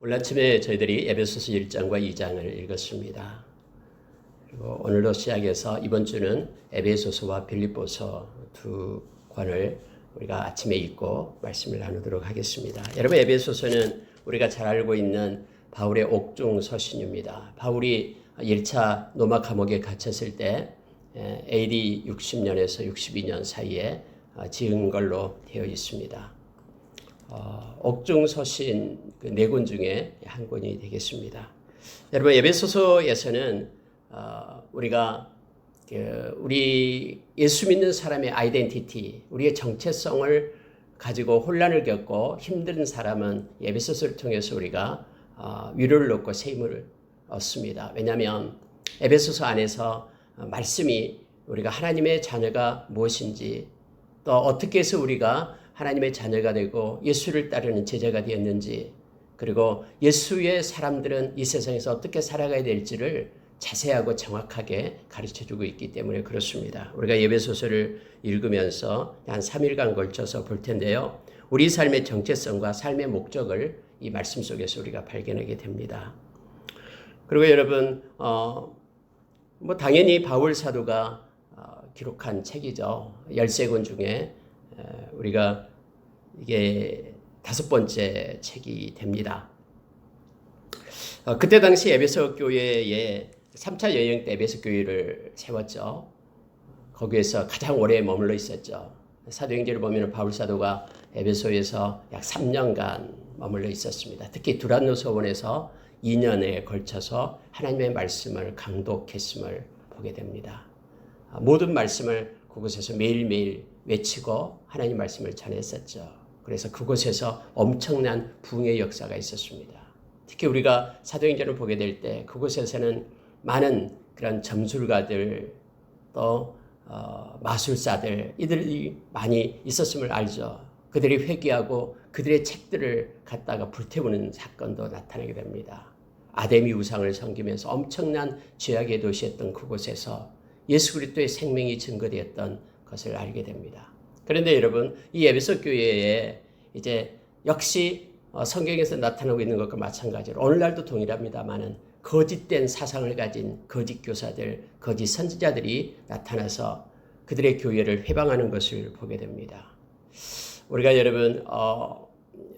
오늘 아침에 저희들이 에베소서 1장과 2장을 읽었습니다. 그리고 오늘로 시작해서 이번 주는 에베소서와 빌립보서 두 권을 우리가 아침에 읽고 말씀을 나누도록 하겠습니다. 여러분, 에베소서는 우리가 잘 알고 있는 바울의 옥중 서신입니다. 바울이 1차 로마 감옥에 갇혔을 때 AD 60년에서 62년 사이에 지은 걸로 되어 있습니다. 옥중 서신 그 네 권 중에 한 권이 되겠습니다. 여러분, 에베소서에서는 우리가 우리 예수 믿는 사람의 아이덴티티, 우리의 정체성을 가지고 혼란을 겪고 힘든 사람은 에베소서를 통해서 우리가 위로를 얻고 새 힘을 얻습니다. 왜냐하면 에베소서 안에서 말씀이 우리가 하나님의 자녀가 무엇인지, 또 어떻게 해서 우리가 하나님의 자녀가 되고 예수를 따르는 제자가 되었는지, 그리고 예수의 사람들은 이 세상에서 어떻게 살아가야 될지를 자세하고 정확하게 가르쳐주고 있기 때문에 그렇습니다. 우리가 에베소서를 읽으면서 한 3일간 걸쳐서 볼 텐데요. 우리 삶의 정체성과 삶의 목적을 이 말씀 속에서 우리가 발견하게 됩니다. 그리고 여러분, 당연히 바울 사도가 기록한 책이죠. 13권 중에 우리가 이게 5번째 책이 됩니다. 그때 당시 에베소 교회에 3차 여행 때 에베소 교회를 세웠죠. 거기에서 가장 오래 머물러 있었죠. 사도행전을 보면 바울 사도가 에베소에서 약 3년간 머물러 있었습니다. 특히 두란노 서원에서 2년에 걸쳐서 하나님의 말씀을 강독했음을 보게 됩니다. 모든 말씀을 그곳에서 매일매일 외치고 하나님 말씀을 전했었죠. 그래서 그곳에서 엄청난 부흥의 역사가 있었습니다. 특히 우리가 사도행전을 보게 될 때 그곳에서는 많은 그런 점술가들, 또 마술사들, 이들이 많이 있었음을 알죠. 그들이 회개하고 그들의 책들을 갖다가 불태우는 사건도 나타나게 됩니다. 아데미 우상을 섬기면서 엄청난 죄악의 도시였던 그곳에서 예수 그리스도의 생명이 증거되었던 것을 알게 됩니다. 그런데 여러분, 이 에베소 교회에 이제 역시 성경에서 나타나고 있는 것과 마찬가지로 오늘날도 동일합니다만은 거짓된 사상을 가진 거짓 교사들, 거짓 선지자들이 나타나서 그들의 교회를 회방하는 것을 보게 됩니다. 우리가 여러분,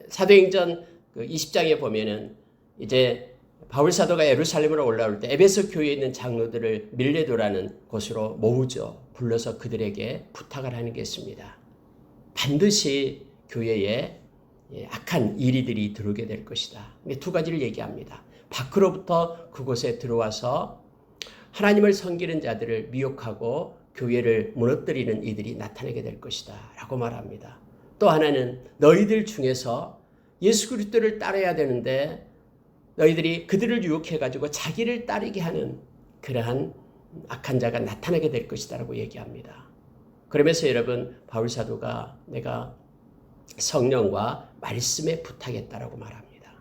사도행전 20장에 보면은 이제 바울 사도가 예루살렘으로 올라올 때 에베소 교회에 있는 장로들을 밀레도라는 곳으로 모으죠. 불러서 그들에게 부탁을 하는 게 있습니다. 반드시 교회에 악한 이리들이 들어오게 될 것이다. 두 가지를 얘기합니다. 밖으로부터 그곳에 들어와서 하나님을 섬기는 자들을 미혹하고 교회를 무너뜨리는 이들이 나타나게 될 것이다 라고 말합니다. 또 하나는 너희들 중에서 예수 그리스도를 따라야 되는데 너희들이 그들을 유혹해가지고 자기를 따르게 하는 그러한 악한 자가 나타나게 될 것이다 라고 얘기합니다. 그러면서 여러분, 바울 사도가 내가 성령과 말씀에 부탁했다라고 말합니다.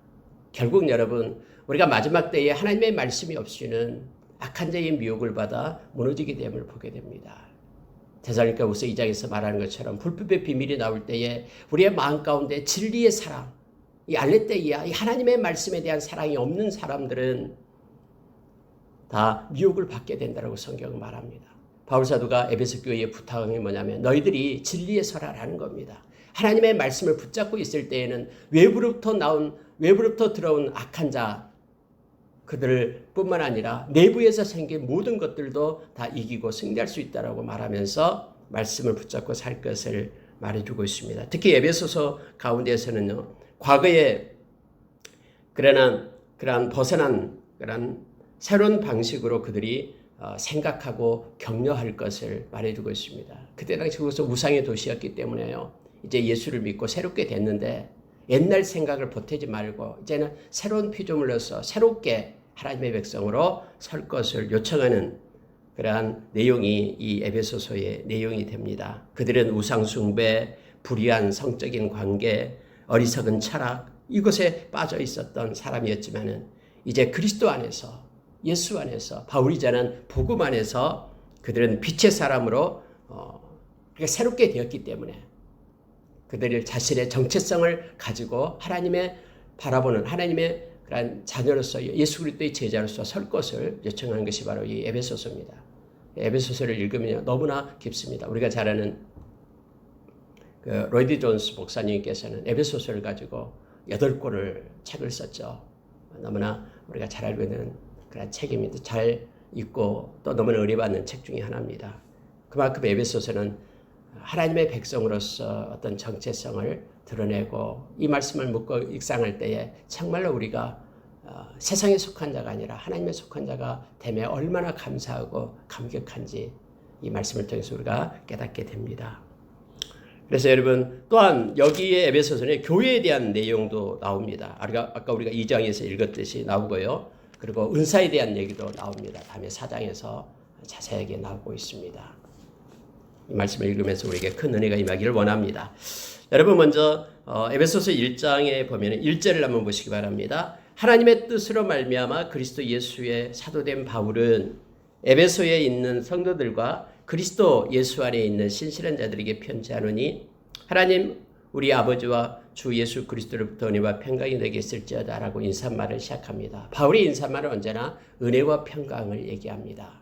결국 여러분, 우리가 마지막 때에 하나님의 말씀이 없이는 악한 자의 미혹을 받아 무너지게 됨을 보게 됩니다. 데살로니가후서 2장에서 말하는 것처럼 불법의 비밀이 나올 때에 우리의 마음 가운데 진리의 사랑, 이 알레떼이아, 이 하나님의 말씀에 대한 사랑이 없는 사람들은 다 미혹을 받게 된다고 성경은 말합니다. 바울 사도가 에베소 교회에 부탁한 게 뭐냐면 너희들이 진리에 서라라는 겁니다. 하나님의 말씀을 붙잡고 있을 때에는 외부로부터 들어온 악한 자, 그들 뿐만 아니라 내부에서 생긴 모든 것들도 다 이기고 승리할 수 있다고 말하면서 말씀을 붙잡고 살 것을 말해주고 있습니다. 특히 에베소서 가운데에서는요, 과거에 그러한 벗어난 그런 새로운 방식으로 그들이 생각하고 격려할 것을 말해주고 있습니다. 그때 당시 그것은 우상의 도시였기 때문에요. 이제 예수를 믿고 새롭게 됐는데 옛날 생각을 보태지 말고 이제는 새로운 피조물로서 새롭게 하나님의 백성으로 설 것을 요청하는 그러한 내용이 이 에베소서의 내용이 됩니다. 그들은 우상 숭배, 불의한 성적인 관계, 어리석은 철학, 이것에 빠져 있었던 사람이었지만은 이제 그리스도 안에서, 예수 안에서, 바울이 전한 복음 안에서 그들은 빛의 사람으로 새롭게 되었기 때문에 그들을 자신의 정체성을 가지고 하나님의 바라보는, 하나님의 그런 자녀로서 예수 그리스도의 제자로서 설 것을 요청하는 것이 바로 이 에베소서입니다. 에베소서를 읽으면 너무나 깊습니다. 우리가 잘 아는 그 로이드 존스 목사님께서는 에베소서를 가지고 8권을 책을 썼죠. 너무나 우리가 잘 알고 있는 그런 책입니다. 잘 읽고 또 너무나 의뢰받는 책 중에 하나입니다. 그만큼 에베소서는 하나님의 백성으로서 어떤 정체성을 드러내고 이 말씀을 묻고 묵상할 때에 정말로 우리가 세상에 속한 자가 아니라 하나님에 속한 자가 됨에 얼마나 감사하고 감격한지 이 말씀을 통해서 우리가 깨닫게 됩니다. 그래서 여러분 또한 여기에 에베소서는 교회에 대한 내용도 나옵니다. 아까 우리가 2장에서 읽었듯이 나오고요. 그리고 은사에 대한 얘기도 나옵니다. 다음에 4장에서 자세하게 나오고 있습니다. 이 말씀을 읽으면서 우리에게 큰 은혜가 임하기를 원합니다. 여러분 먼저 에베소서 1장에 보면 1절을 한번 보시기 바랍니다. 하나님의 뜻으로 말미암아 그리스도 예수의 사도된 바울은 에베소에 있는 성도들과 그리스도 예수 안에 있는 신실한 자들에게 편지하노니 하나님 우리 아버지와 주 예수 그리스도로부터 은혜와 평강이 내게 있을지어다라고 인사말을 시작합니다. 바울의 인사말은 언제나 은혜와 평강을 얘기합니다.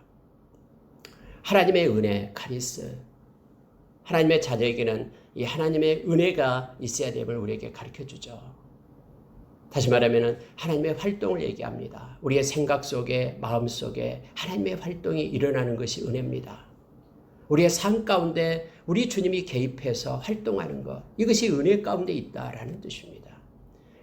하나님의 은혜, 카리스, 하나님의 자녀에게는 이 하나님의 은혜가 있어야 됨을 우리에게 가르쳐주죠. 다시 말하면 하나님의 활동을 얘기합니다. 우리의 생각 속에, 마음 속에 하나님의 활동이 일어나는 것이 은혜입니다. 우리의 삶 가운데 우리 주님이 개입해서 활동하는 것, 이것이 은혜 가운데 있다라는 뜻입니다.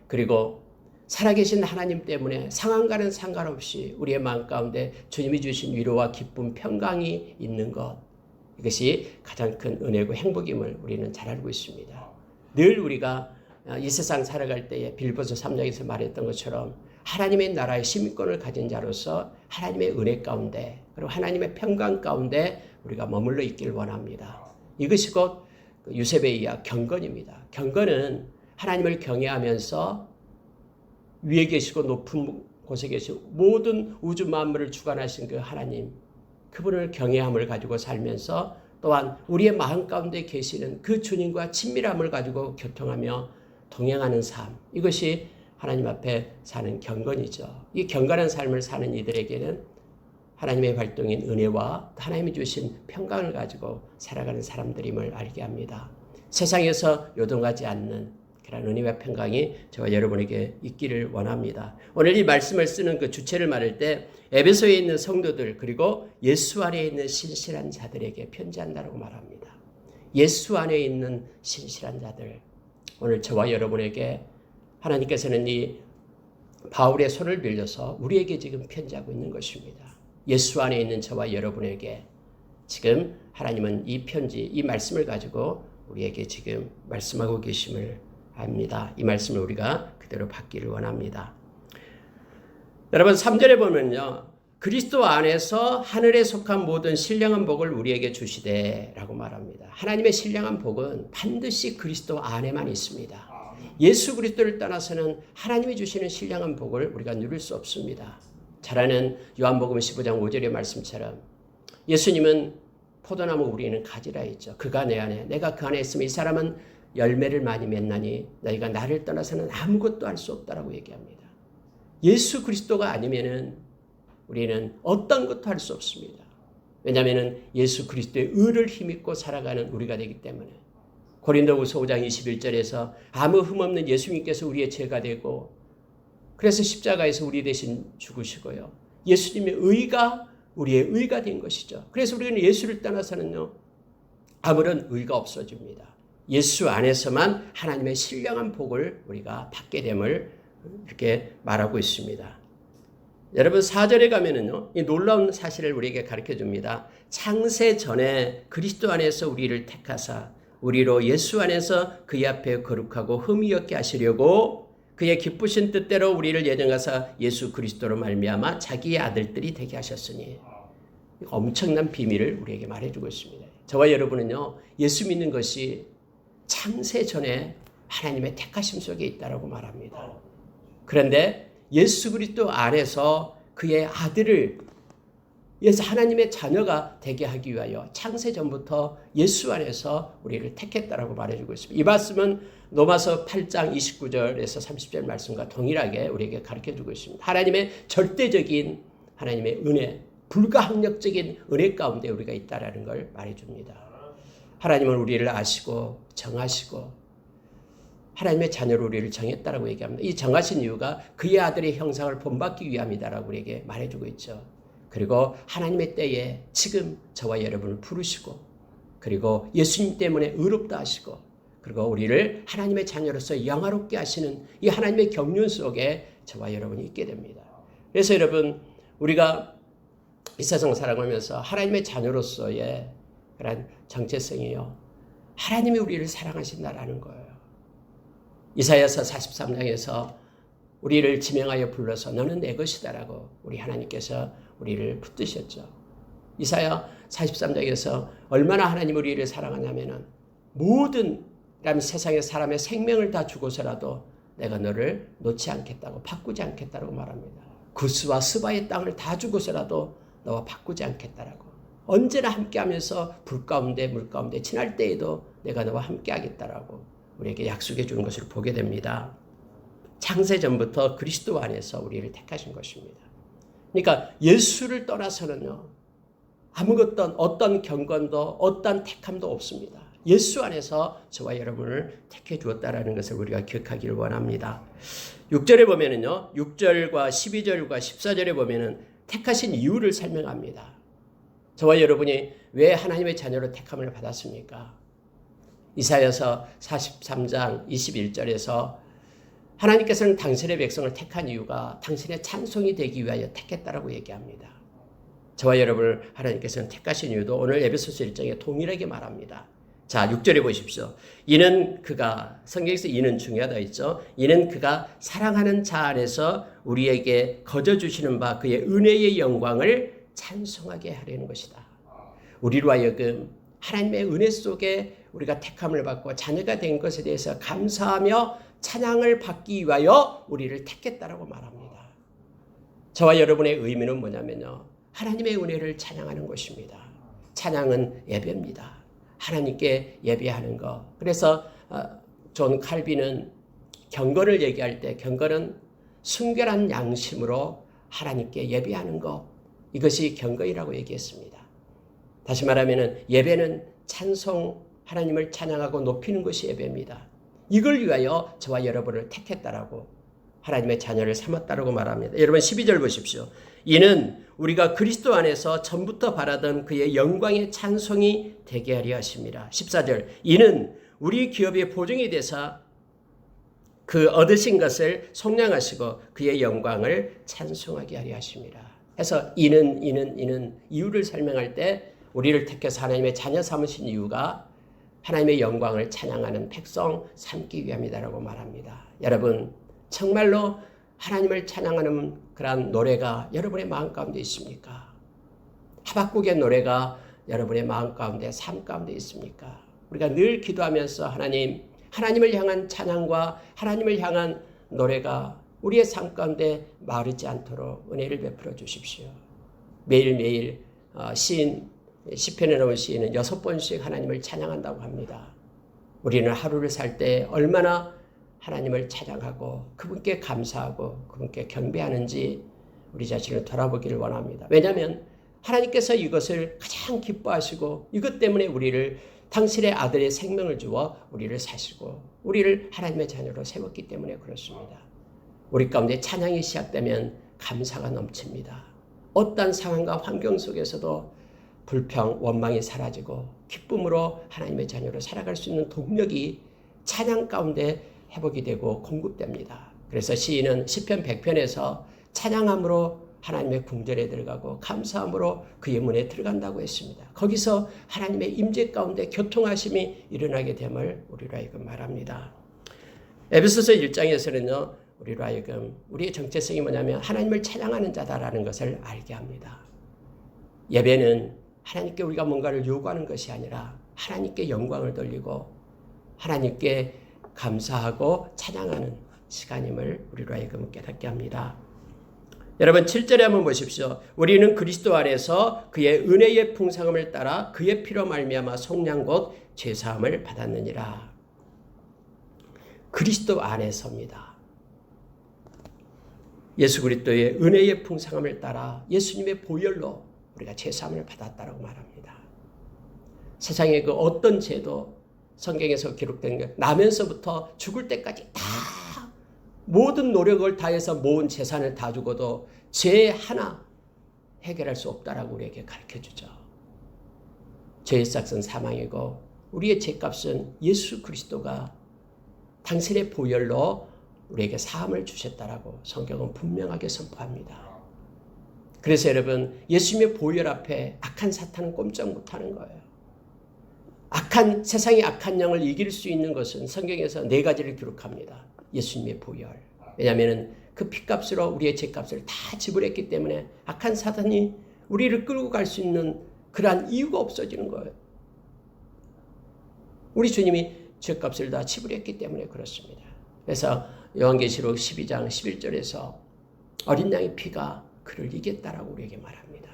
그리고 살아계신 하나님 때문에 상황과는 상관없이 우리의 마음 가운데 주님이 주신 위로와 기쁨, 평강이 있는 것, 이것이 가장 큰 은혜고 행복임을 우리는 잘 알고 있습니다. 늘 우리가 이 세상 살아갈 때에 빌보서 3장에서 말했던 것처럼 하나님의 나라의 시민권을 가진 자로서 하나님의 은혜 가운데 그리고 하나님의 평강 가운데 우리가 머물러 있기를 원합니다. 이것이 곧 유세베의 이야 경건입니다. 경건은 하나님을 경외하면서 위에 계시고 높은 곳에 계시고 모든 우주 만물을 주관하신 그 하나님, 그분을 경외함을 가지고 살면서 또한 우리의 마음 가운데 계시는 그 주님과 친밀함을 가지고 교통하며 동행하는 삶, 이것이 하나님 앞에 사는 경건이죠. 이 경건한 삶을 사는 이들에게는 하나님의 활동인 은혜와 하나님이 주신 평강을 가지고 살아가는 사람들임을 알게 합니다. 세상에서 요동하지 않는 그런 은혜와 평강이 저와 여러분에게 있기를 원합니다. 오늘 이 말씀을 쓰는 그 주체를 말할 때 에베소에 있는 성도들 그리고 예수 안에 있는 신실한 자들에게 편지한다고 말합니다. 예수 안에 있는 신실한 자들, 오늘 저와 여러분에게 하나님께서는 이 바울의 손을 빌려서 우리에게 지금 편지하고 있는 것입니다. 예수 안에 있는 저와 여러분에게 지금 하나님은 이 편지, 이 말씀을 가지고 우리에게 지금 말씀하고 계심을 압니다. 이 말씀을 우리가 그대로 받기를 원합니다. 여러분 3절에 보면요. 그리스도 안에서 하늘에 속한 모든 신령한 복을 우리에게 주시되 라고 말합니다. 하나님의 신령한 복은 반드시 그리스도 안에만 있습니다. 예수 그리스도를 떠나서는 하나님이 주시는 신령한 복을 우리가 누릴 수 없습니다. 잘 아는 요한복음 15장 5절의 말씀처럼 예수님은 포도나무 우리는 가지라 했죠. 그가 내 안에 내가 그 안에 있으면 이 사람은 열매를 많이 맺나니 너희가 나를 떠나서는 아무것도 할 수 없다라고 얘기합니다. 예수 그리스도가 아니면은 우리는 어떤 것도 할 수 없습니다. 왜냐하면 예수 그리스도의 의를 힘입고 살아가는 우리가 되기 때문에 고린도후서 5장 21절에서 아무 흠없는 예수님께서 우리의 죄가 되고 그래서 십자가에서 우리 대신 죽으시고요. 예수님의 의가 우리의 의가 된 것이죠. 그래서 우리는 예수를 떠나서는요. 아무런 의가 없어집니다. 예수 안에서만 하나님의 신령한 복을 우리가 받게 됨을 이렇게 말하고 있습니다. 여러분 4절에 가면은요. 이 놀라운 사실을 우리에게 가르쳐 줍니다. 창세 전에 그리스도 안에서 우리를 택하사 우리로 예수 안에서 그의 앞에 거룩하고 흠이 없게 하시려고 그의 기쁘신 뜻대로 우리를 예정하사 예수 그리스도로 말미암아 자기의 아들들이 되게 하셨으니 엄청난 비밀을 우리에게 말해주고 있습니다. 저와 여러분은요. 예수 믿는 것이 창세 전에 하나님의 택하심 속에 있다라고 말합니다. 그런데 예수 그리스도 안에서 그의 아들을 예수 하나님의 자녀가 되게 하기 위하여 창세전부터 예수 안에서 우리를 택했다라고 말해주고 있습니다. 이 말씀은 로마서 8장 29절에서 30절 말씀과 동일하게 우리에게 가르쳐주고 있습니다. 하나님의 절대적인 하나님의 은혜, 불가항력적인 은혜 가운데 우리가 있다라는 걸 말해줍니다. 하나님은 우리를 아시고 정하시고 하나님의 자녀로 우리를 정했다라고 얘기합니다. 이 정하신 이유가 그의 아들의 형상을 본받기 위함이다라고 우리에게 말해주고 있죠. 그리고 하나님의 때에 지금 저와 여러분을 부르시고 그리고 예수님 때문에 의롭다 하시고 그리고 우리를 하나님의 자녀로서 영화롭게 하시는 이 하나님의 경륜 속에 저와 여러분이 있게 됩니다. 그래서 여러분 우리가 이 세상 살아가면서 하나님의 자녀로서의 그런 정체성이요. 하나님이 우리를 사랑하신다라는 거예요. 이사야서 43장에서 우리를 지명하여 불러서 너는 내 것이다라고 우리 하나님께서 우리를 붙드셨죠. 이사야 43장에서 얼마나 하나님 우리를 사랑하냐면은 모든 세상의 사람의 생명을 다 주고서라도 내가 너를 놓지 않겠다고 바꾸지 않겠다고 말합니다. 구스와 스바의 땅을 다 주고서라도 너와 바꾸지 않겠다라고. 언제나 함께하면서 불 가운데 물 가운데 지날 때에도 내가 너와 함께하겠다라고 우리에게 약속해 주는 것을 보게 됩니다. 창세전부터 그리스도 안에서 우리를 택하신 것입니다. 그러니까 예수를 떠나서는요. 아무것도 어떤 경건도 어떤 택함도 없습니다. 예수 안에서 저와 여러분을 택해 주었다라는 것을 우리가 기억하기를 원합니다. 6절에 보면은요. 6절과 12절과 14절에 보면은 택하신 이유를 설명합니다. 저와 여러분이 왜 하나님의 자녀로 택함을 받았습니까? 이사야서 43장 21절에서 하나님께서는 당신의 백성을 택한 이유가 당신의 찬송이 되기 위하여 택했다라고 얘기합니다. 저와 여러분을 하나님께서는 택하신 이유도 오늘 에베소서 1장에 동일하게 말합니다. 자, 6절에 보십시오. 이는 그가, 성경에서 이는 중요하다 했죠. 이는 그가 사랑하는 자 안에서 우리에게 거저주시는 바 그의 은혜의 영광을 찬송하게 하려는 것이다. 우리로 하여금 하나님의 은혜 속에 우리가 택함을 받고 자녀가 된 것에 대해서 감사하며 찬양을 받기 위하여 우리를 택했다라고 말합니다. 저와 여러분의 의미는 뭐냐면요. 하나님의 은혜를 찬양하는 것입니다. 찬양은 예배입니다. 하나님께 예배하는 것. 그래서 존 칼빈은 경건을 얘기할 때 경건은 순결한 양심으로 하나님께 예배하는 것. 이것이 경건이라고 얘기했습니다. 다시 말하면 예배는 찬송, 하나님을 찬양하고 높이는 것이 예배입니다. 이걸 위하여 저와 여러분을 택했다라고 하나님의 자녀를 삼았다라고 말합니다. 여러분 12절 보십시오. 이는 우리가 그리스도 안에서 전부터 바라던 그의 영광의 찬송이 되게 하려 하십니다. 14절 이는 우리 기업의 보증이 되사 그 얻으신 것을 속량하시고 그의 영광을 찬송하게 하려 하십니다. 해서 이는 이유를 설명할 때 우리를 택해서 하나님의 자녀 삼으신 이유가 하나님의 영광을 찬양하는 백성 삼기 위함이다라고 말합니다. 여러분 정말로 하나님을 찬양하는 그런 노래가 여러분의 마음 가운데 있습니까? 하박국의 노래가 여러분의 마음 가운데 삶 가운데 있습니까? 우리가 늘 기도하면서 하나님을 향한 찬양과 하나님을 향한 노래가 우리의 삶 가운데 마르지 않도록 은혜를 베풀어 주십시오. 매일매일 시편에 나온 시인은 6번씩 하나님을 찬양한다고 합니다. 우리는 하루를 살 때 얼마나 하나님을 찬양하고 그분께 감사하고 그분께 경배하는지 우리 자신을 돌아보기를 원합니다. 왜냐하면 하나님께서 이것을 가장 기뻐하시고 이것 때문에 우리를 당신의 아들의 생명을 주어 우리를 사시고 우리를 하나님의 자녀로 세웠기 때문에 그렇습니다. 우리 가운데 찬양이 시작되면 감사가 넘칩니다. 어떤 상황과 환경 속에서도 불평, 원망이 사라지고 기쁨으로 하나님의 자녀로 살아갈 수 있는 동력이 찬양 가운데 회복이 되고 공급됩니다. 그래서 시인은 시편 100편에서 찬양함으로 하나님의 궁전에 들어가고 감사함으로 그의 문에 들어간다고 했습니다. 거기서 하나님의 임재 가운데 교통하심이 일어나게 됨을 우리로 하여금 말합니다. 에베소서 1장에서는요. 우리로 하여금 우리의 정체성이 뭐냐면 하나님을 찬양하는 자다라는 것을 알게 합니다. 예배는 하나님께 우리가 뭔가를 요구하는 것이 아니라 하나님께 영광을 돌리고 하나님께 감사하고 찬양하는 시간임을 우리로 하여금 깨닫게 합니다. 여러분 7절에 한번 보십시오. 우리는 그리스도 안에서 그의 은혜의 풍성함을 따라 그의 피로 말미암아 속량 곧 죄사함을 받았느니라. 그리스도 안에서입니다. 예수 그리스도의 은혜의 풍성함을 따라 예수님의 보혈로 우리가 죄사함을 받았다라고 말합니다. 세상의 그 어떤 죄도 성경에서 기록된 게 나면서부터 죽을 때까지 다 모든 노력을 다해서 모은 재산을 다 주고도 죄 하나 해결할 수 없다라고 우리에게 가르쳐주죠. 죄의 싹은 사망이고 우리의 죄값은 예수 그리스도가 당신의 보혈로 우리에게 사함을 주셨다라고 성경은 분명하게 선포합니다. 그래서 여러분 예수님의 보혈 앞에 악한 사탄은 꼼짝 못하는 거예요. 세상의 악한 영을 이길 수 있는 것은 성경에서 4가지를 기록합니다. 예수님의 보혈. 왜냐하면 그 피값으로 우리의 죄값을 다 지불했기 때문에 악한 사탄이 우리를 끌고 갈 수 있는 그러한 이유가 없어지는 거예요. 우리 주님이 죄값을 다 지불했기 때문에 그렇습니다. 그래서 요한계시록 12장 11절에서 어린 양의 피가 그를 이겼다라고 우리에게 말합니다.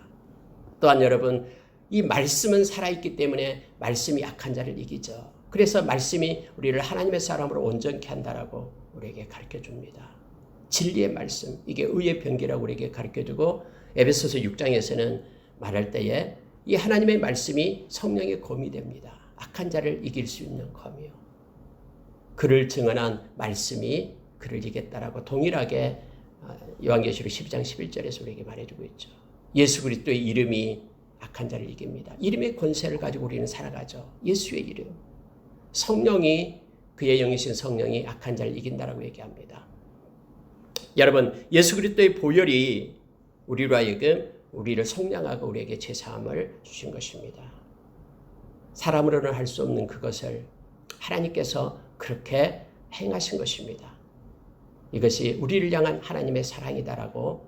또한 여러분 이 말씀은 살아있기 때문에 말씀이 약한 자를 이기죠. 그래서 말씀이 우리를 하나님의 사람으로 온전케 한다라고 우리에게 가르쳐줍니다. 진리의 말씀, 이게 의의 병기라고 우리에게 가르쳐주고 에베소서 6장에서는 말할 때에 이 하나님의 말씀이 성령의 검이 됩니다. 악한 자를 이길 수 있는 검이요. 그를 증언한 말씀이 그를 이겼다라고 동일하게 요한계시록 12장 11절에서 우리에게 말해주고 있죠. 예수 그리스도의 이름이 악한 자를 이깁니다. 이름의 권세를 가지고 우리는 살아가죠. 예수의 이름. 성령이 그의 영이신 성령이 악한 자를 이긴다라고 얘기합니다. 여러분 예수 그리스도의 보혈이 우리로 하여금 우리를 속량하고 우리에게 죄사함을 주신 것입니다. 사람으로는 할 수 없는 그것을 하나님께서 그렇게 행하신 것입니다. 이것이 우리를 향한 하나님의 사랑이다라고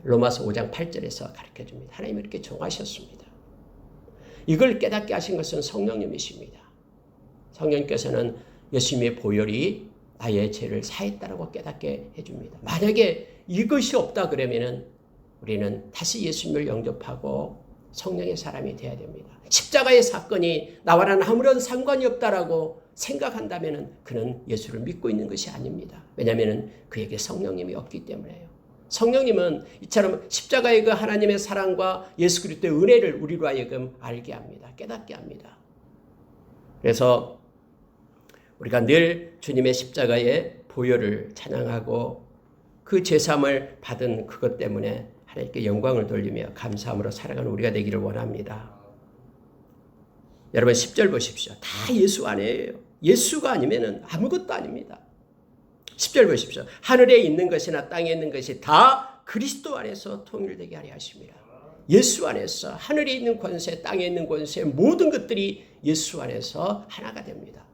로마서 5장 8절에서 가르쳐줍니다. 하나님이 이렇게 정하셨습니다. 이걸 깨닫게 하신 것은 성령님이십니다. 성령님께서는 예수님의 보혈이 나의 죄를 사했다라고 깨닫게 해줍니다. 만약에 이것이 없다 그러면은 우리는 다시 예수님을 영접하고 성령의 사람이 되어야 됩니다. 십자가의 사건이 나와는 아무런 상관이 없다라고 생각한다면은 그는 예수를 믿고 있는 것이 아닙니다. 왜냐하면은 그에게 성령님이 없기 때문에요. 성령님은 이처럼 십자가의 그 하나님의 사랑과 예수 그리스도의 은혜를 우리로 하여금 알게 합니다. 깨닫게 합니다. 그래서 우리가 늘 주님의 십자가의 보혈을 찬양하고 그 죄사함을 받은 그것 때문에 하나님께 영광을 돌리며 감사함으로 살아가는 우리가 되기를 원합니다. 여러분 10절 보십시오. 다 예수 안에요. 예수가 아니면 아무것도 아닙니다. 10절 보십시오. 하늘에 있는 것이나 땅에 있는 것이 다 그리스도 안에서 통일되게 하려 하십니다. 예수 안에서 하늘에 있는 권세, 땅에 있는 권세 모든 것들이 예수 안에서 하나가 됩니다.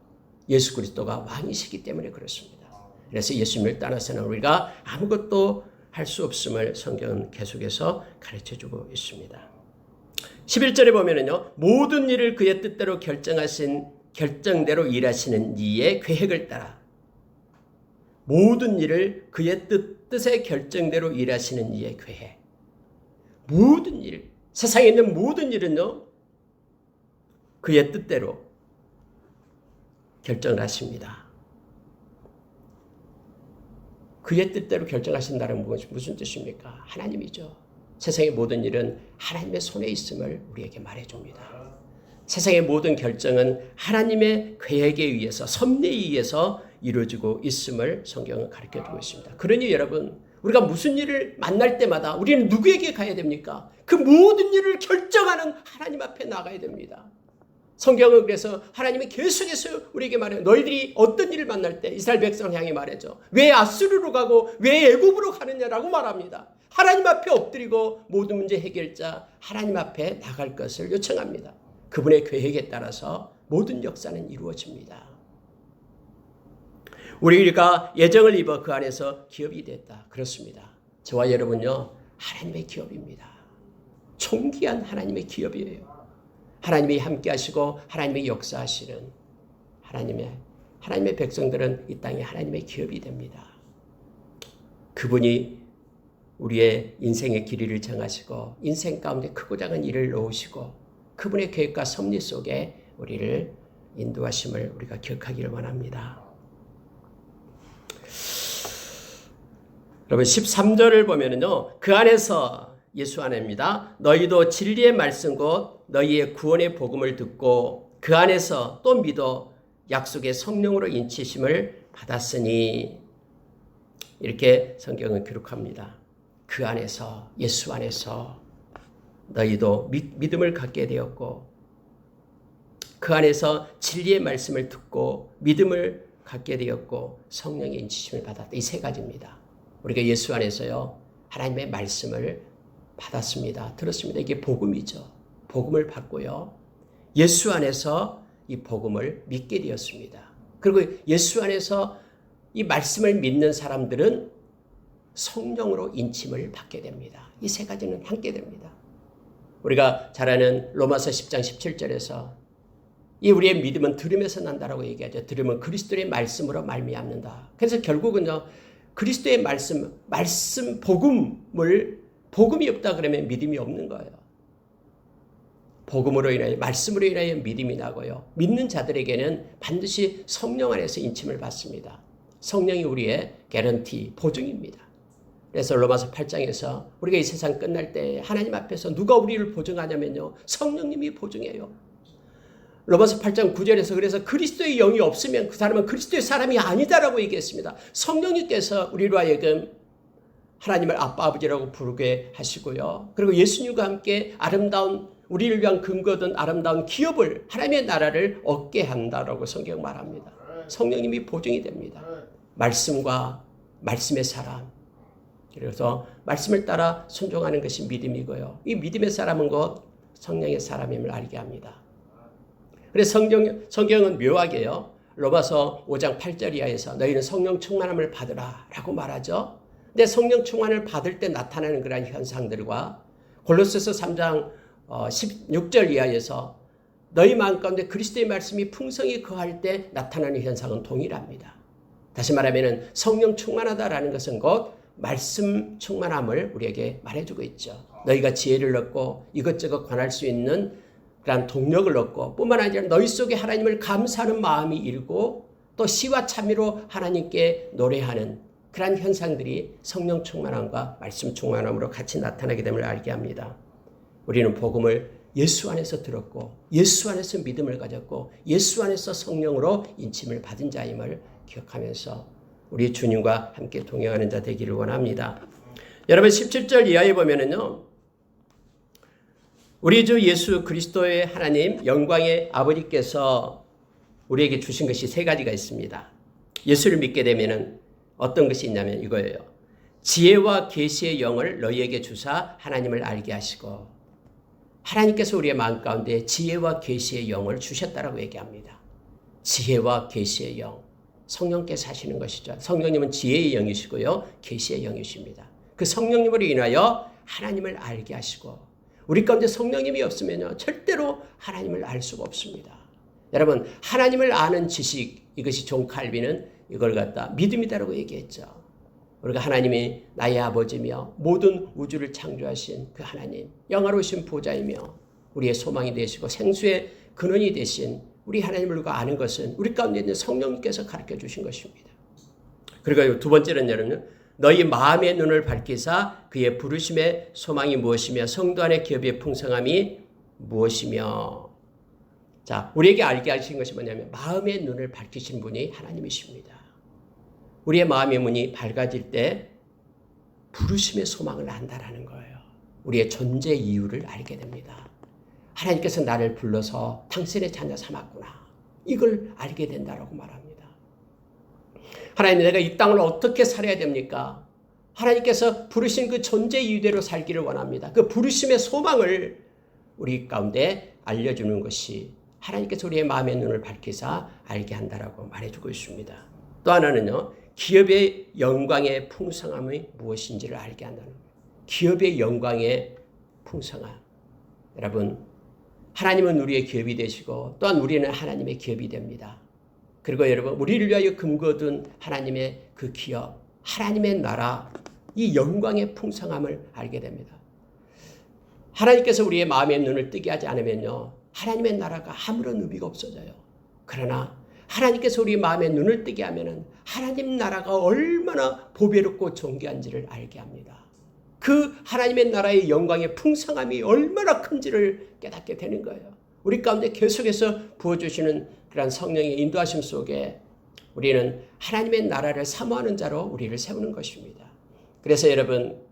예수 그리스도가 왕이시기 때문에 그렇습니다. 그래서 예수님을 떠나서는 우리가 아무것도 할 수 없음을 성경은 계속해서 가르쳐주고 있습니다. 11절에 보면은요, 모든 일을 그의 뜻대로 결정대로 일하시는 이의 계획을 따라 모든 일을 그의 뜻의 결정대로 일하시는 이의 계획. 모든 일, 세상에 있는 모든 일은요, 그의 뜻대로 결정을 하십니다. 그의 뜻대로 결정하신다는 것이 무슨 뜻입니까? 하나님이죠. 세상의 모든 일은 하나님의 손에 있음을 우리에게 말해줍니다. 세상의 모든 결정은 하나님의 계획에 의해서, 섭리에 의해서 이루어지고 있음을 성경은 가르쳐주고 있습니다. 그러니 여러분, 우리가 무슨 일을 만날 때마다 우리는 누구에게 가야 됩니까? 그 모든 일을 결정하는 하나님 앞에 나가야 됩니다. 성경은 그래서 하나님이 계속해서 우리에게 말해요. 너희들이 어떤 일을 만날 때 이스라엘 백성을 향해 말해줘. 왜 아수르로 가고 왜 애굽으로 가느냐라고 말합니다. 하나님 앞에 엎드리고 모든 문제 해결자 하나님 앞에 나갈 것을 요청합니다. 그분의 계획에 따라서 모든 역사는 이루어집니다. 우리가 예정을 입어 그 안에서 기업이 됐다. 그렇습니다. 저와 여러분요, 하나님의 기업입니다. 존귀한 하나님의 기업이에요. 하나님이 함께 하시고 하나님의 역사하시는 하나님의 백성들은 이 땅에 하나님의 기업이 됩니다. 그분이 우리의 인생의 길이를 정하시고 인생 가운데 크고 작은 일을 놓으시고 그분의 계획과 섭리 속에 우리를 인도하심을 우리가 기억하기를 원합니다. 여러분 13절을 보면은요. 그 안에서 예수 안에입니다. 너희도 진리의 말씀 곧 너희의 구원의 복음을 듣고 그 안에서 또 믿어 약속의 성령으로 인치심을 받았으니 이렇게 성경은 기록합니다. 그 안에서 예수 안에서 너희도 믿음을 갖게 되었고 그 안에서 진리의 말씀을 듣고 믿음을 갖게 되었고 성령의 인치심을 받았다. 이 세 가지입니다. 우리가 예수 안에서요. 하나님의 말씀을 받았습니다. 들었습니다. 이게 복음이죠. 복음을 받고요. 예수 안에서 이 복음을 믿게 되었습니다. 그리고 예수 안에서 이 말씀을 믿는 사람들은 성령으로 인침을 받게 됩니다. 이 세 가지는 함께 됩니다. 우리가 잘 아는 로마서 10장 17절에서 이 우리의 믿음은 들음에서 난다라고 얘기하죠. 들음은 그리스도의 말씀으로 말미암는다. 그래서 결국은요. 그리스도의 말씀 복음이 없다 그러면 믿음이 없는 거예요. 복음으로 인하여 말씀으로 인하여 믿음이 나고요. 믿는 자들에게는 반드시 성령 안에서 인침을 받습니다. 성령이 우리의 개런티, 보증입니다. 그래서 로마서 8장에서 우리가 이 세상 끝날 때 하나님 앞에서 누가 우리를 보증하냐면요. 성령님이 보증해요. 로마서 8장 9절에서 그래서 그리스도의 영이 없으면 그 사람은 그리스도의 사람이 아니다라고 얘기했습니다. 성령님께서 우리로 하여금 하나님을 아빠 아버지라고 부르게 하시고요. 그리고 예수님과 함께 아름다운 우리를 위한 근거든 아름다운 기업을 하나님의 나라를 얻게 한다라고 성경 말합니다. 성령님이 보증이 됩니다. 말씀과 말씀의 사람. 그래서 말씀을 따라 순종하는 것이 믿음이고요. 이 믿음의 사람은 곧 성령의 사람임을 알게 합니다. 그래서 성경은 묘하게요. 로마서 5장 8절 이하에서 너희는 성령 충만함을 받으라 라고 말하죠. 근데 성령 충만을 받을 때 나타나는 그러한 현상들과 골로새서 3장 16절 이하에서 너희 마음 가운데 그리스도의 말씀이 풍성히 거할 때 나타나는 현상은 동일합니다. 다시 말하면 성령 충만하다라는 것은 곧 말씀 충만함을 우리에게 말해주고 있죠. 너희가 지혜를 얻고 이것저것 관할 수 있는 그런 동력을 얻고 뿐만 아니라 너희 속에 하나님을 감사하는 마음이 일고 또 시와 찬미로 하나님께 노래하는 그런 현상들이 성령 충만함과 말씀 충만함으로 같이 나타나게 됨을 알게 합니다. 우리는 복음을 예수 안에서 들었고 예수 안에서 믿음을 가졌고 예수 안에서 성령으로 인침을 받은 자임을 기억하면서 우리 주님과 함께 동행하는 자 되기를 원합니다. 여러분 17절 이하에 보면은요. 우리 주 예수 그리스도의 하나님 영광의 아버지께서 우리에게 주신 것이 세 가지가 있습니다. 예수를 믿게 되면은 어떤 것이 있냐면 이거예요. 지혜와 계시의 영을 너희에게 주사 하나님을 알게 하시고 하나님께서 우리의 마음 가운데 지혜와 계시의 영을 주셨다라고 얘기합니다. 지혜와 계시의 영. 성령께서 하시는 것이죠. 성령님은 지혜의 영이시고요. 계시의 영이십니다. 그 성령님으로 인하여 하나님을 알게 하시고 우리 가운데 성령님이 없으면요. 절대로 하나님을 알 수가 없습니다. 여러분 하나님을 아는 지식 이것이 존 칼빈은 이걸 갖다 믿음이다라고 얘기했죠. 우리가 하나님이 나의 아버지며 모든 우주를 창조하신 그 하나님 영화로우신 보좌이며 우리의 소망이 되시고 생수의 근원이 되신 우리 하나님을 우리가 아는 것은 우리 가운데 있는 성령님께서 가르쳐 주신 것입니다. 그리고 두 번째는 여러분 너희 마음의 눈을 밝히사 그의 부르심의 소망이 무엇이며 성도 안의 기업의 풍성함이 무엇이며 자 우리에게 알게 하신 것이 뭐냐면 마음의 눈을 밝히신 분이 하나님이십니다. 우리의 마음의 문이 밝아질 때 부르심의 소망을 안다라는 거예요. 우리의 존재 이유를 알게 됩니다. 하나님께서 나를 불러서 당신의 자녀 삼았구나. 이걸 알게 된다라고 말합니다. 하나님 내가 이 땅을 어떻게 살아야 됩니까? 하나님께서 부르신 그 존재 이유대로 살기를 원합니다. 그 부르심의 소망을 우리 가운데 알려주는 것이 하나님께서 우리의 마음의 눈을 밝히사 알게 한다라고 말해주고 있습니다. 또 하나는요. 기업의 영광의 풍성함이 무엇인지를 알게 한다는 거예요. 기업의 영광의 풍성함. 여러분 하나님은 우리의 기업이 되시고 또한 우리는 하나님의 기업이 됩니다. 그리고 여러분 우리를 위하여 금거둔 하나님의 그 기업 하나님의 나라 이 영광의 풍성함을 알게 됩니다. 하나님께서 우리의 마음의 눈을 뜨게 하지 않으면요, 하나님의 나라가 아무런 의미가 없어져요. 그러나 하나님께서 우리 마음의 눈을 뜨게 하면은 하나님 나라가 얼마나 보배롭고 존귀한지를 알게 합니다. 그 하나님의 나라의 영광의 풍성함이 얼마나 큰지를 깨닫게 되는 거예요. 우리 가운데 계속해서 부어주시는 그런 성령의 인도하심 속에 우리는 하나님의 나라를 사모하는 자로 우리를 세우는 것입니다. 그래서 여러분,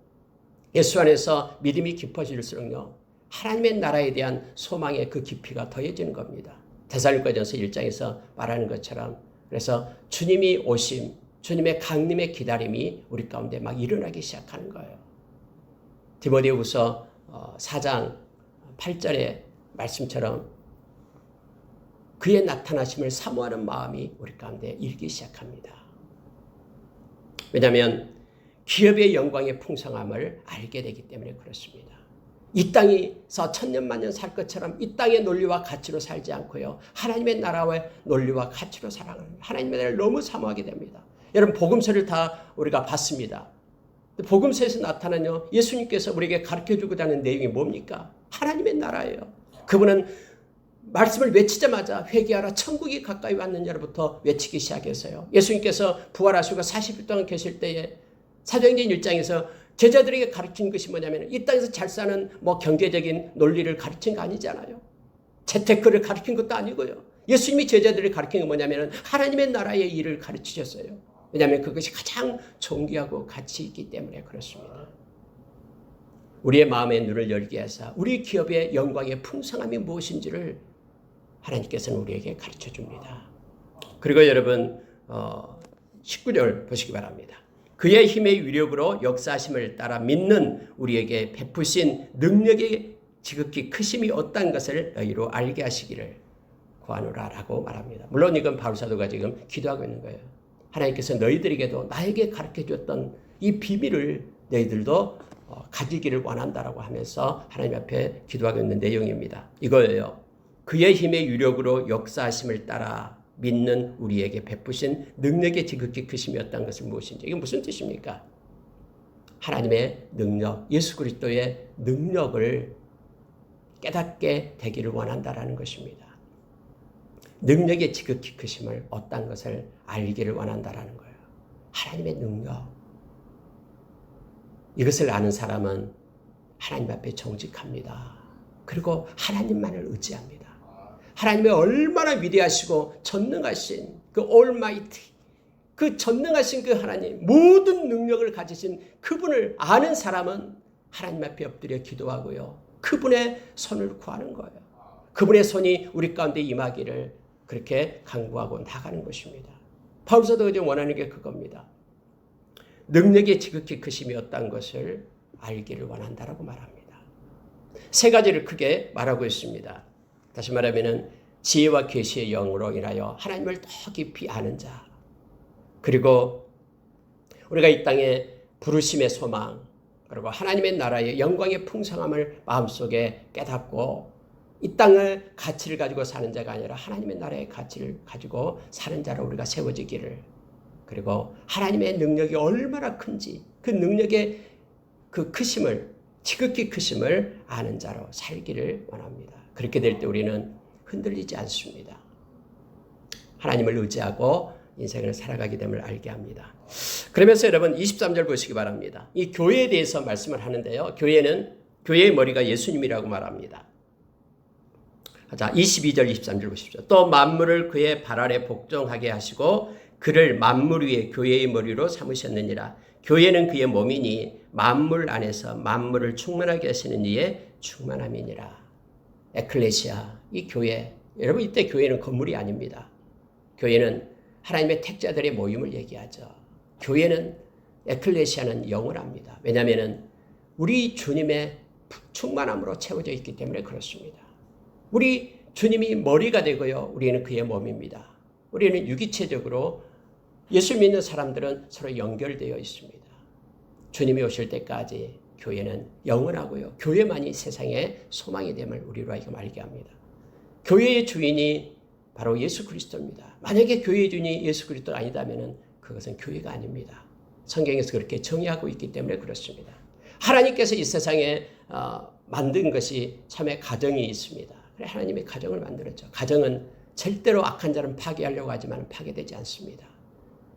예수 안에서 믿음이 깊어질수록요, 하나님의 나라에 대한 소망의 그 깊이가 더해지는 겁니다. 데살로니가전서 1장에서 말하는 것처럼, 그래서 주님이 오심, 주님의 강림의 기다림이 우리 가운데 막 일어나기 시작하는 거예요. 디모데후서 4장 8절의 말씀처럼 그의 나타나심을 사모하는 마음이 우리 가운데 일기 시작합니다. 왜냐하면 기업의 영광의 풍성함을 알게 되기 때문에 그렇습니다. 이 땅에서 천년만년 살 것처럼 이 땅의 논리와 가치로 살지 않고요, 하나님의 나라의 논리와 가치로 살아가는, 하나님의 나라를 너무 사모하게 됩니다. 여러분, 복음서를 다 우리가 봤습니다. 복음서에서 나타나는 예수님께서 우리에게 가르쳐주고자 하는 내용이 뭡니까? 하나님의 나라예요. 그분은 말씀을 외치자마자 회개하라, 천국이 가까이 왔느냐로부터 외치기 시작했어요. 예수님께서 부활하시고 40일 동안 계실 때에 사도행전 1장에서 제자들에게 가르친 것이 뭐냐면, 이 땅에서 잘 사는 경제적인 논리를 가르친 거 아니잖아요. 재테크를 가르친 것도 아니고요. 예수님이 제자들을 가르친 건 뭐냐면 하나님의 나라의 일을 가르치셨어요. 왜냐하면 그것이 가장 존귀하고 가치 있기 때문에 그렇습니다. 우리의 마음의 눈을 열게 해서 우리 기업의 영광의 풍성함이 무엇인지를 하나님께서는 우리에게 가르쳐 줍니다. 그리고 여러분 19절 보시기 바랍니다. 그의 힘의 위력으로 역사하심을 따라 믿는 우리에게 베푸신 능력의 지극히 크심이 어떤 것을 너희로 알게 하시기를 구하노라라고 말합니다. 물론 이건 바울 사도가 지금 기도하고 있는 거예요. 하나님께서 너희들에게도 나에게 가르쳐 줬던 이 비밀을 너희들도 가지기를 원한다라고 하면서 하나님 앞에 기도하고 있는 내용입니다. 이거예요. 그의 힘의 유력으로 역사하심을 따라 믿는 우리에게 베푸신 능력의 지극히 크심이었다는 것은 무엇인지, 이게 무슨 뜻입니까? 하나님의 능력, 예수 그리스도의 능력을 깨닫게 되기를 원한다라는 것입니다. 능력의 지극히 크심을 어떤 것을 알기를 원한다라는 거예요. 하나님의 능력. 이것을 아는 사람은 하나님 앞에 정직합니다. 그리고 하나님만을 의지합니다. 하나님의 얼마나 위대하시고 전능하신 그 올마이티, 그 전능하신 그 하나님, 모든 능력을 가지신 그분을 아는 사람은 하나님 앞에 엎드려 기도하고요, 그분의 손을 구하는 거예요. 그분의 손이 우리 가운데 임하기를 그렇게 간구하고 나가는 것입니다. 바울 사도가 지금 원하는 게 그겁니다. 능력의 지극히 크심이 어떤 것을 알기를 원한다라고 말합니다. 세 가지를 크게 말하고 있습니다. 다시 말하면 지혜와 계시의 영으로 인하여 하나님을 더 깊이 아는 자, 그리고 우리가 이 땅에 부르심의 소망, 그리고 하나님의 나라의 영광의 풍성함을 마음속에 깨닫고 이 땅을 가치를 가지고 사는 자가 아니라 하나님의 나라의 가치를 가지고 사는 자로 우리가 세워지기를, 그리고 하나님의 능력이 얼마나 큰지 그 능력의 그 크심을, 지극히 크심을 아는 자로 살기를 원합니다. 그렇게 될 때 우리는 흔들리지 않습니다. 하나님을 의지하고 인생을 살아가게 됨을 알게 합니다. 그러면서 여러분 23절 보시기 바랍니다. 이 교회에 대해서 말씀을 하는데요, 교회의 머리가 예수님이라고 말합니다. 자, 22절 23절 보십시오. 또 만물을 그의 발 아래 복종하게 하시고 그를 만물 위에 교회의 머리로 삼으셨느니라. 교회는 그의 몸이니 만물 안에서 만물을 충만하게 하시는 이의 충만함이니라. 에클레시아, 이 교회, 여러분 이때 교회는 건물이 아닙니다. 교회는 하나님의 택자들의 모임을 얘기하죠. 교회는, 에클레시아는 영원합니다. 왜냐하면 우리 주님의 충만함으로 채워져 있기 때문에 그렇습니다. 우리 주님이 머리가 되고요, 우리는 그의 몸입니다. 우리는 유기체적으로 예수 믿는 사람들은 서로 연결되어 있습니다. 주님이 오실 때까지 교회는 영원하고요, 교회만이 세상의 소망이 됨을 우리로 하여금 알게 합니다. 교회의 주인이 바로 예수 그리스도입니다. 만약에 교회의 주인이 예수 그리스도가 아니다면 그것은 교회가 아닙니다. 성경에서 그렇게 정의하고 있기 때문에 그렇습니다. 하나님께서 이 세상에 만든 것이 참에 가정이 있습니다. 그래 하나님이 가정을 만들었죠. 가정은 절대로 악한 자는 파괴하려고 하지만 파괴되지 않습니다.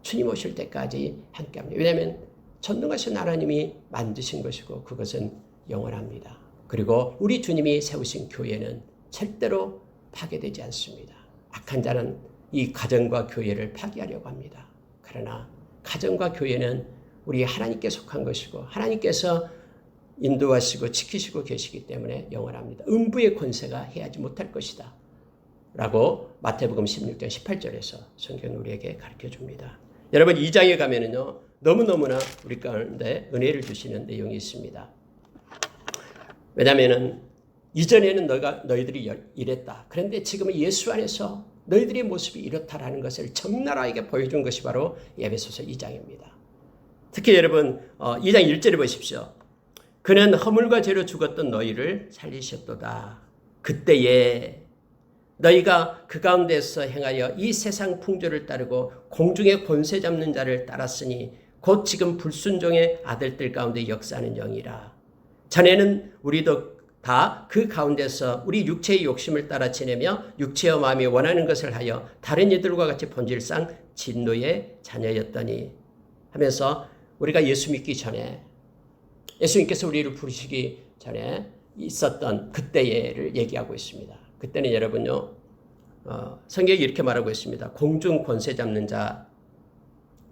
주님 오실 때까지 함께합니다. 왜냐하면 전능하신 하나님이 만드신 것이고 그것은 영원합니다. 그리고 우리 주님이 세우신 교회는 절대로 파괴되지 않습니다. 악한 자는 이 가정과 교회를 파괴하려고 합니다. 그러나 가정과 교회는 우리 하나님께 속한 것이고 하나님께서 인도하시고 지키시고 계시기 때문에 영원합니다. 음부의 권세가 해하지 못할 것이다 라고 마태복음 16장 18절에서 성경은 우리에게 가르쳐 줍니다. 여러분 2장에 가면은요 너무너무나 우리 가운데 은혜를 주시는 내용이 있습니다. 왜냐하면 이전에는 너희들이 이랬다. 그런데 지금은 예수 안에서 너희들의 모습이 이렇다라는 것을 적나라하게 보여준 것이 바로 에베소서 2장입니다. 특히 여러분 2장 1절에 보십시오. 그는 허물과 죄로 죽었던 너희를 살리셨도다. 그때에 너희가 그 가운데서 행하여 이 세상 풍조를 따르고 공중의 권세 잡는 자를 따랐으니 곧 지금 불순종의 아들들 가운데 역사하는 영이라. 전에는 우리도 다 그 가운데서 우리 육체의 욕심을 따라 지내며 육체와 마음이 원하는 것을 하여 다른 이들과 같이 본질상 진노의 자녀였더니 하면서 우리가 예수 믿기 전에 예수님께서 우리를 부르시기 전에 있었던 그때를 얘기하고 있습니다. 그때는 여러분요 성경이 이렇게 말하고 있습니다. 공중 권세 잡는 자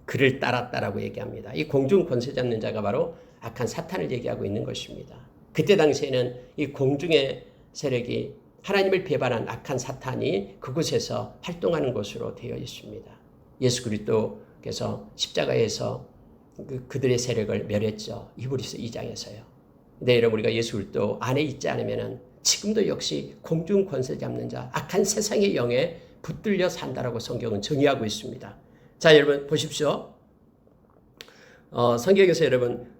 그를 따랐다라고 얘기합니다. 이 공중 권세 잡는 자가 바로 악한 사탄을 얘기하고 있는 것입니다. 그때 당시에는 이 공중의 세력이 하나님을 배반한 악한 사탄이 그곳에서 활동하는 것으로 되어 있습니다. 예수 그리스도께서 십자가에서 그들의 세력을 멸했죠. 히브리서 2장에서요. 근데 여러분 우리가 예수 그리스도 안에 있지 않으면은 지금도 역시 공중 권세 잡는 자, 악한 세상의 영에 붙들려 산다라고 성경은 정의하고 있습니다. 자, 여러분 보십시오. 성경에서 여러분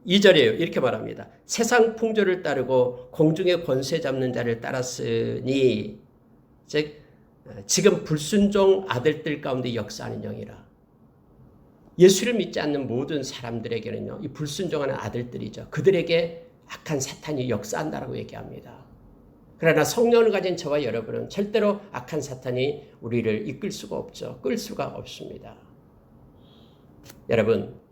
2절이에요. 이렇게 말합니다. 세상 풍조를 따르고 공중의 권세 잡는 자를 따랐으니 즉 지금 불순종 아들들 가운데 역사하는 영이라. 예수를 믿지 않는 모든 사람들에게는요. 이 불순종하는 아들들이죠. 그들에게 악한 사탄이 역사한다라고 얘기합니다. 그러나 성령을 가진 저와 여러분은 절대로 악한 사탄이 우리를 이끌 수가 없죠. 끌 수가 없습니다. 여러분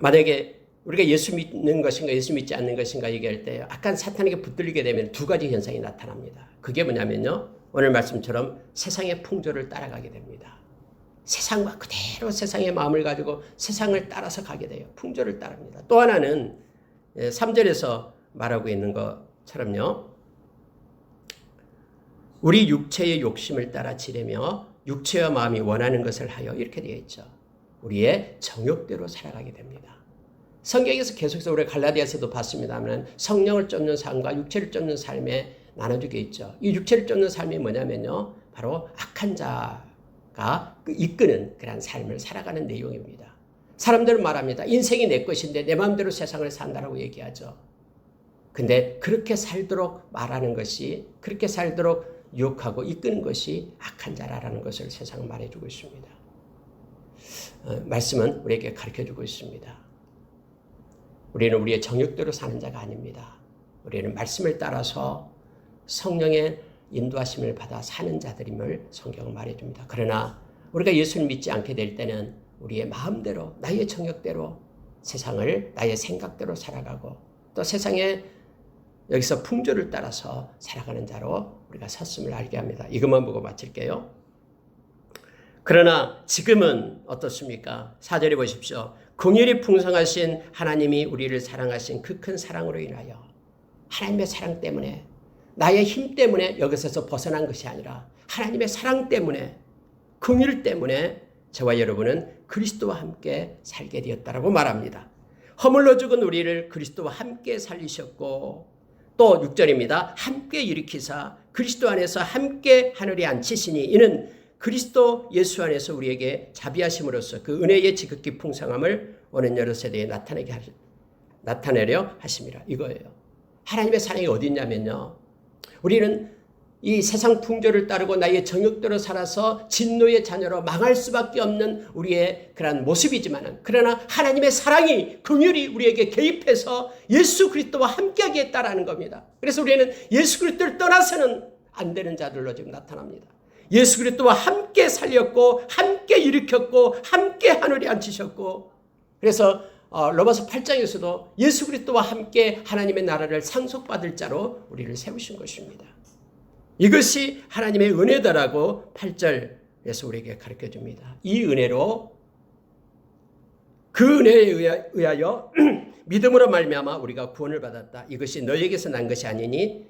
만약에 우리가 예수 믿는 것인가 예수 믿지 않는 것인가 얘기할 때 악한 사탄에게 붙들리게 되면 두 가지 현상이 나타납니다. 그게 뭐냐면요. 오늘 말씀처럼 세상의 풍조를 따라가게 됩니다. 세상과 그대로 세상의 마음을 가지고 세상을 따라서 가게 돼요. 풍조를 따릅니다. 또 하나는 3절에서 말하고 있는 것처럼요. 우리 육체의 욕심을 따라 지내며 육체와 마음이 원하는 것을 하여 이렇게 되어 있죠. 우리의 정욕대로 살아가게 됩니다. 성경에서 계속해서 우리 갈라디아서도 봤습니다만 성령을 쫓는 삶과 육체를 쫓는 삶에 나눠주게 있죠. 이 육체를 쫓는 삶이 뭐냐면요. 바로 악한 자가 이끄는 그런 삶을 살아가는 내용입니다. 사람들은 말합니다. 인생이 내 것인데 내 마음대로 세상을 산다라고 얘기하죠. 근데 그렇게 살도록 말하는 것이 그렇게 살도록 유혹하고 이끄는 것이 악한 자라는 것을 세상은 말해주고 있습니다. 말씀은 우리에게 가르쳐주고 있습니다. 우리는 우리의 정욕대로 사는 자가 아닙니다. 우리는 말씀을 따라서 성령의 인도하심을 받아 사는 자들임을 성경은 말해줍니다. 그러나 우리가 예수를 믿지 않게 될 때는 우리의 마음대로 나의 정욕대로 세상을 나의 생각대로 살아가고 또 세상에 여기서 풍조를 따라서 살아가는 자로 우리가 섰음을 알게 합니다. 이것만 보고 마칠게요. 그러나 지금은 어떻습니까? 4절에 보십시오. 긍휼이 풍성하신 하나님이 우리를 사랑하신 그 큰 사랑으로 인하여 하나님의 사랑 때문에 나의 힘 때문에 여기서 벗어난 것이 아니라 하나님의 사랑 때문에 긍휼 때문에 저와 여러분은 그리스도와 함께 살게 되었다라고 말합니다. 허물로 죽은 우리를 그리스도와 함께 살리셨고 또 6절입니다. 함께 일으키사 그리스도 안에서 함께 하늘에 앉히시니 이는 그리스도 예수 안에서 우리에게 자비하심으로써 그 은혜의 지극히 풍성함을 오는 여러 세대에 나타내려 하심이라. 이거예요. 하나님의 사랑이 어디 있냐면요. 우리는 이 세상 풍조를 따르고 나의 정욕대로 살아서 진노의 자녀로 망할 수밖에 없는 우리의 그런 모습이지만은, 그러나 하나님의 사랑이, 긍휼이 우리에게 개입해서 예수 그리스도와 함께하게 했다라는 겁니다. 그래서 우리는 예수 그리스도를 떠나서는 안 되는 자들로 지금 나타납니다. 예수 그리스도와 함께 살렸고, 함께 일으켰고, 함께 하늘에 앉히셨고, 그래서 로마서 8장에서도 예수 그리스도와 함께 하나님의 나라를 상속받을 자로 우리를 세우신 것입니다. 이것이 하나님의 은혜다라고 8절에서 우리에게 가르쳐 줍니다. 이 은혜로, 그 은혜에 의하여 믿음으로 말미암아 우리가 구원을 받았다. 이것이 너희에게서 난 것이 아니니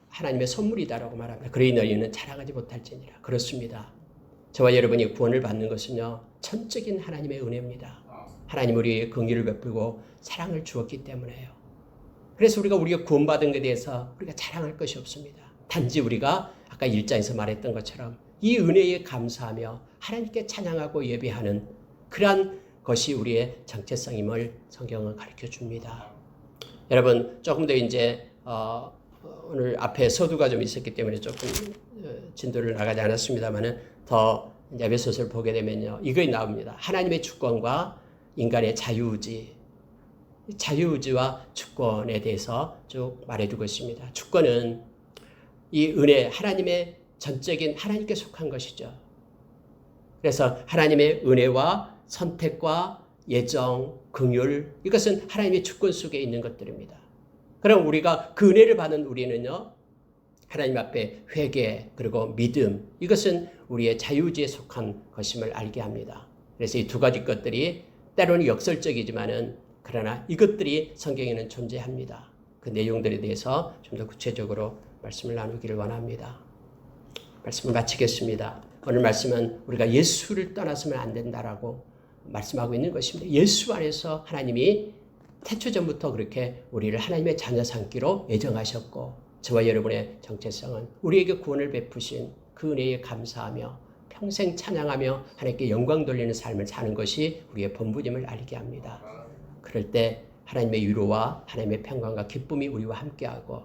하나님의 선물이다라고 말합니다. 그러니 너희는 자랑하지 못할지니라. 그렇습니다. 저와 여러분이 구원을 받는 것은요, 전적인 하나님의 은혜입니다. 하나님 우리에게 긍휼을 베풀고 사랑을 주었기 때문에요. 그래서 우리가 구원받은 것에 대해서 우리가 자랑할 것이 없습니다. 단지 우리가 아까 1장에서 말했던 것처럼 이 은혜에 감사하며 하나님께 찬양하고 예배하는 그러한 것이 우리의 정체성임을 성경은 가르쳐 줍니다. 여러분, 조금 더 이제 오늘 앞에 서두가 좀 있었기 때문에 조금 진도를 나가지 않았습니다만은 더 에베소서를 보게 되면요, 이거이 나옵니다. 하나님의 주권과 인간의 자유의지와 주권에 대해서 쭉 말해주고 있습니다. 주권은 이 은혜, 하나님의 전적인 하나님께 속한 것이죠. 그래서 하나님의 은혜와 선택과 예정, 긍휼, 이것은 하나님의 주권 속에 있는 것들입니다. 그럼 우리가 그 은혜를 받은 우리는요, 하나님 앞에 회개 그리고 믿음, 이것은 우리의 자유의지에 속한 것임을 알게 합니다. 그래서 이 두 가지 것들이 때로는 역설적이지만은, 그러나 이것들이 성경에는 존재합니다. 그 내용들에 대해서 좀 더 구체적으로 말씀을 나누기를 원합니다. 말씀을 마치겠습니다. 오늘 말씀은 우리가 예수를 떠나서는 안 된다라고 말씀하고 있는 것입니다. 예수 안에서 하나님이 태초 전부터 그렇게 우리를 하나님의 자녀 삼기로 예정하셨고, 저와 여러분의 정체성은 우리에게 구원을 베푸신 그 은혜에 감사하며 평생 찬양하며 하나님께 영광 돌리는 삶을 사는 것이 우리의 본분임을 알게 합니다. 그럴 때 하나님의 위로와 하나님의 평강과 기쁨이 우리와 함께하고,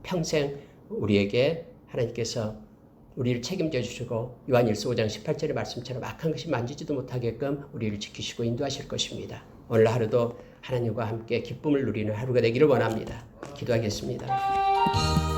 평생 우리에게 하나님께서 우리를 책임져 주시고, 요한일서 5장 18절의 말씀처럼 악한 것이 만지지도 못하게끔 우리를 지키시고 인도하실 것입니다. 오늘 하루도 하나님과 함께 기쁨을 누리는 하루가 되기를 원합니다. 기도하겠습니다.